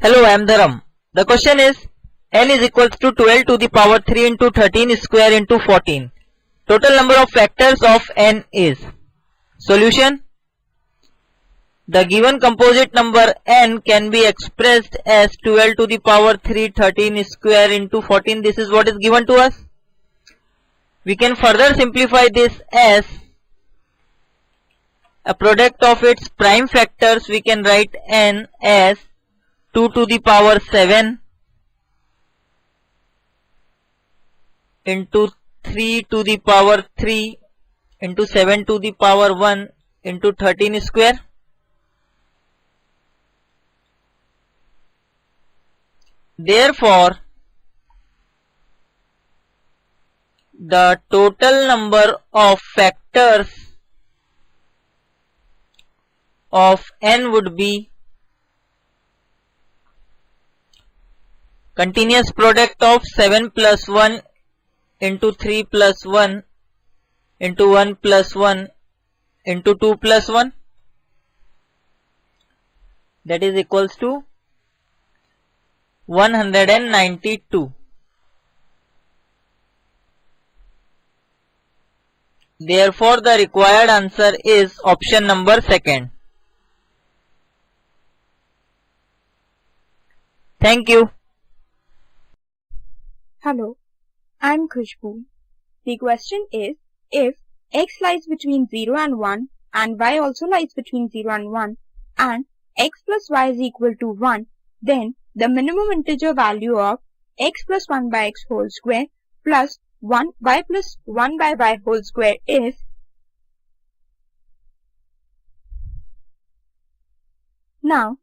Hello, I am Dharam. The question is n is equals to 12 to the power 3 into 13 square into 14. Total number of factors of n is. Solution. The given composite number n can be expressed as 12 to the power 3 13 square into 14. This is what is given to us. We can further simplify this as a product of its prime factors. We can write n as 2 to the power 7 into 3 to the power 3 into 7 to the power 1 into 13 square. Therefore, the total number of factors of n would be continuous product of 7 plus 1 into 3 plus 1 into 1 plus 1 into 2 plus 1, that is equals to 192. Therefore, the required answer is option number 2. Thank you. Hello, I'm Khushbu. The question is, if x lies between 0 and 1 and y also lies between 0 and 1 and x plus y is equal to 1, then the minimum integer value of x plus 1 by x whole square plus 1 y plus 1 by y whole square is. Now,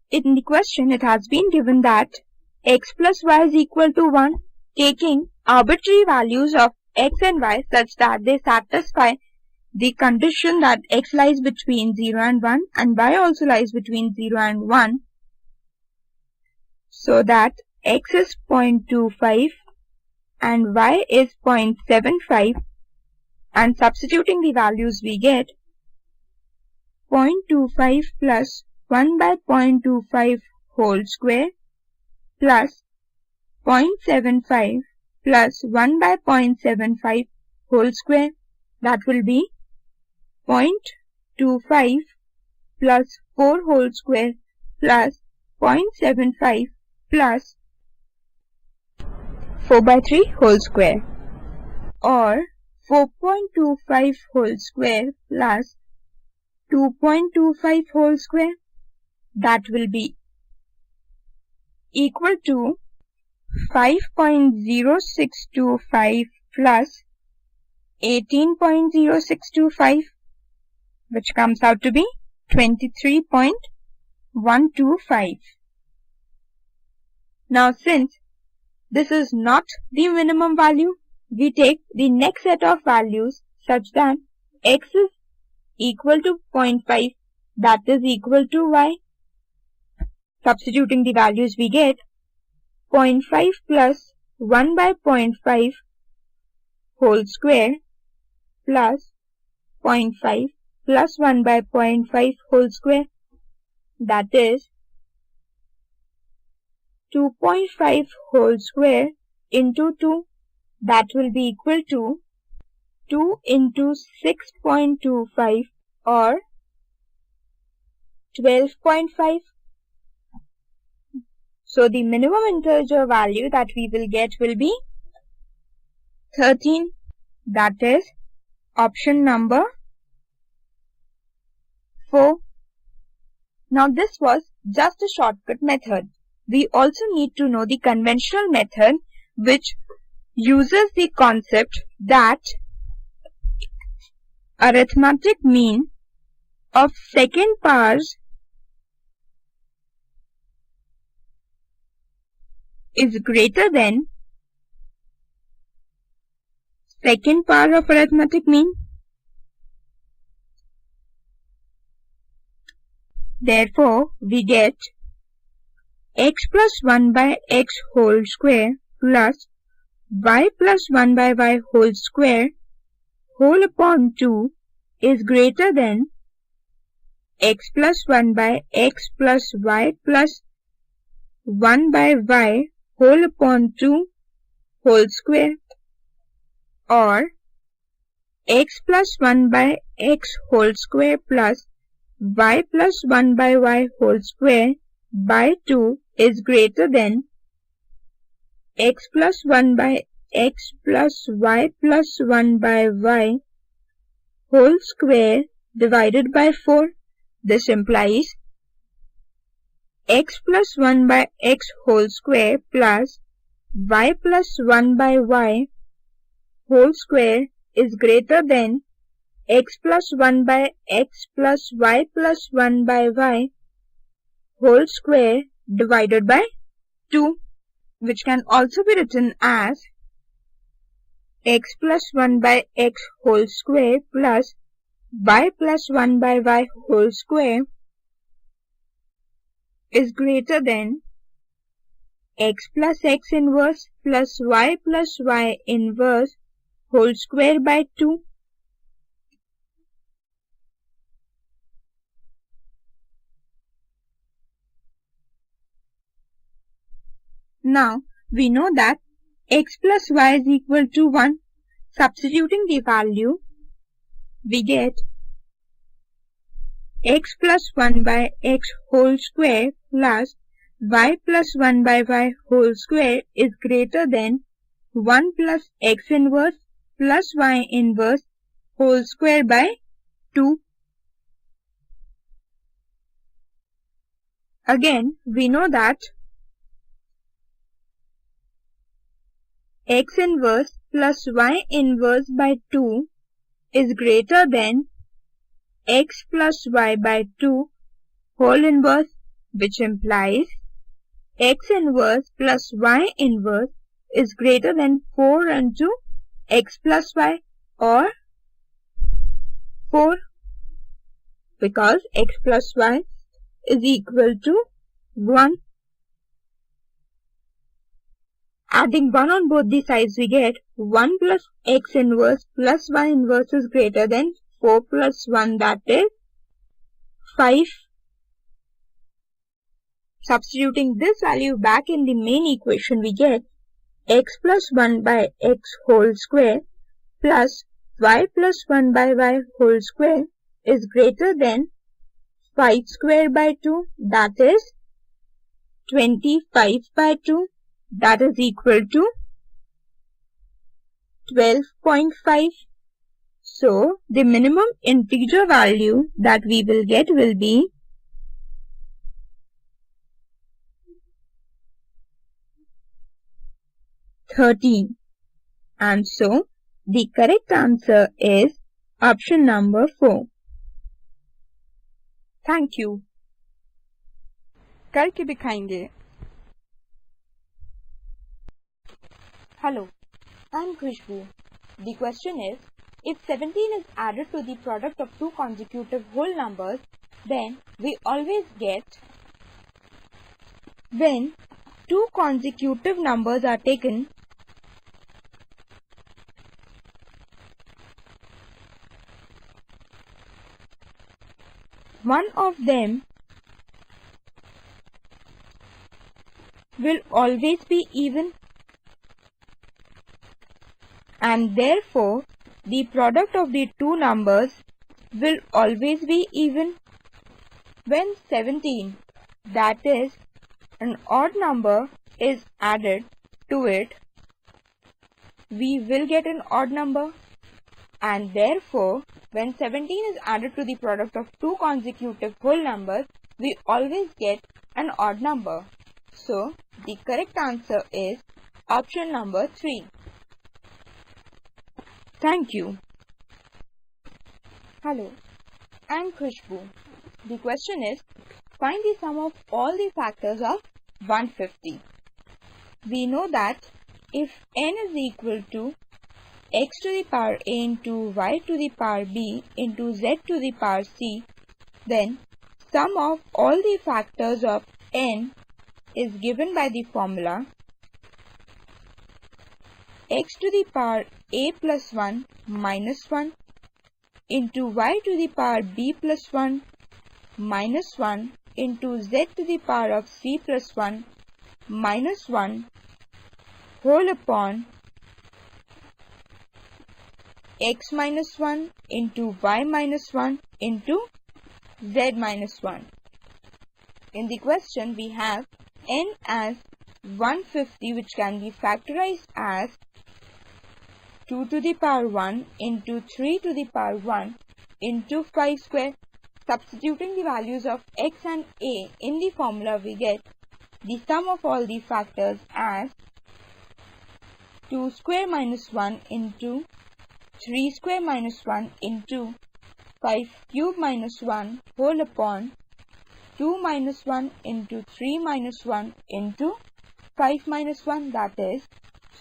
in the question it has been given that x plus y is equal to 1, taking arbitrary values of x and y such that they satisfy the condition that x lies between 0 and 1 and y also lies between 0 and 1, so that x is 0.25 and y is 0.75, and substituting the values we get 0.25 plus 1 by 0.25 whole square plus 0.75 plus 1 by 0.75 whole square, that will be 0.25 plus 4 whole square plus 0.75 plus 4 by 3 whole square, or 4.25 whole square plus 2.25 whole square, that will be equal to 5.0625 plus 18.0625, which comes out to be 23.125. Now, since this is not the minimum value, we take the next set of values such that x is equal to 0.5, that is equal to y. Substituting the values we get 0.5 plus 1 by 0.5 whole square plus 0.5 plus 1 by 0.5 whole square, that is 2.5 whole square into 2, that will be equal to 2 into 6.25 or 12.5. So the minimum integer value that we will get will be 13, that is option number 4. Now, this was just a shortcut method. We also need to know the conventional method, which uses the concept that arithmetic mean of second powers is greater than second power of arithmetic mean. Therefore, we get x plus 1 by x whole square plus y plus 1 by y whole square whole upon 2 is greater than x plus 1 by x plus y plus 1 by y whole upon 2 whole square, or x plus 1 by x whole square plus y plus 1 by y whole square by 2 is greater than x plus 1 by x plus y plus 1 by y whole square divided by 4. This implies x plus 1 by x whole square plus y plus 1 by y whole square is greater than x plus 1 by x plus y plus 1 by y whole square divided by 2, which can also be written as x plus 1 by x whole square plus y plus 1 by y whole square is greater than x plus x inverse plus y plus y inverse whole square by 2. Now, we know that x plus y is equal to 1. Substituting the value, we get x plus 1 by x whole square plus y plus 1 by y whole square is greater than 1 plus x inverse plus y inverse whole square by 2. Again, we know that x inverse plus y inverse by 2 is greater than x plus y by 2 whole inverse, which implies x inverse plus y inverse is greater than 4 into x plus y, or 4, because x plus y is equal to 1. Adding 1 on both the sides, we get 1 plus x inverse plus y inverse is greater than 4 plus 1, that is 5. Substituting this value back in the main equation, we get x plus 1 by x whole square plus y plus 1 by y whole square is greater than 5 square by 2, that is 25 by 2, that is equal to 12.5. So, the minimum integer value that we will get will be 13. And so, the correct answer is option number 4. Thank you. करके दिखाएंगे. Hello, I'm Khushbu. The question is, if 17 is added to the product of two consecutive whole numbers, then we always get, when two consecutive numbers are taken, one of them will always be even, and therefore the product of the two numbers will always be even. When 17, that is an odd number, is added to it, we will get an odd number, and therefore when 17 is added to the product of two consecutive whole numbers, we always get an odd number. So the correct answer is option number 3. Thank you. Hello, I'm Khushbu. The question is, find the sum of all the factors of 150. We know that if n is equal to x to the power a into y to the power b into z to the power c, then sum of all the factors of n is given by the formula x to the power a plus 1 minus 1 into y to the power b plus 1 minus 1 into z to the power of c plus 1 minus 1 whole upon x minus 1 into y minus 1 into z minus 1. In the question we have n as 150, which can be factorized as 2 to the power 1 into 3 to the power 1 into 5 square. Substituting the values of x and a in the formula, we get the sum of all the factors as 2 square minus 1 into 3 square minus 1 into 5 cube minus 1 whole upon 2 minus 1 into 3 minus 1 into 5 minus 1, that is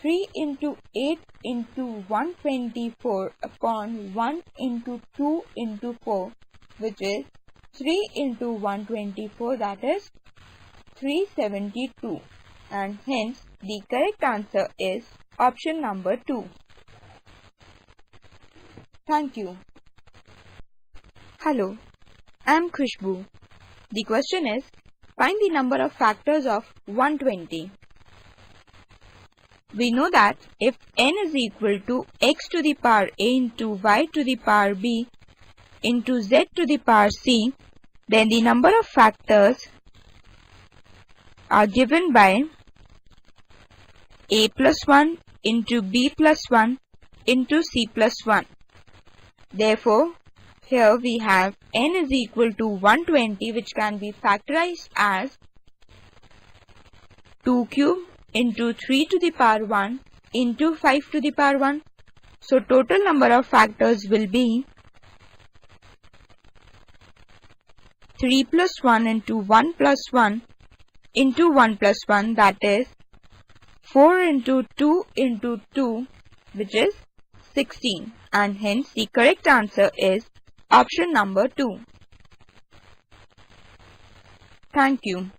3 into 8 into 124 upon 1 into 2 into 4, which is 3 into 124, that is 372, and hence the correct answer is option number 2. Thank you. Hello, I am Khushbu. The question is, find the number of factors of 120. We know that if n is equal to x to the power a into y to the power b into z to the power c, then the number of factors are given by a plus 1 into b plus 1 into c plus 1. Therefore, here we have n is equal to 120, which can be factorized as 2 cube into 3 to the power 1 into 5 to the power 1. So total number of factors will be 3 plus 1 into 1 plus 1 into 1 plus 1, that is 4 into 2 into 2, which is 16, and hence the correct answer is option number 2. Thank you.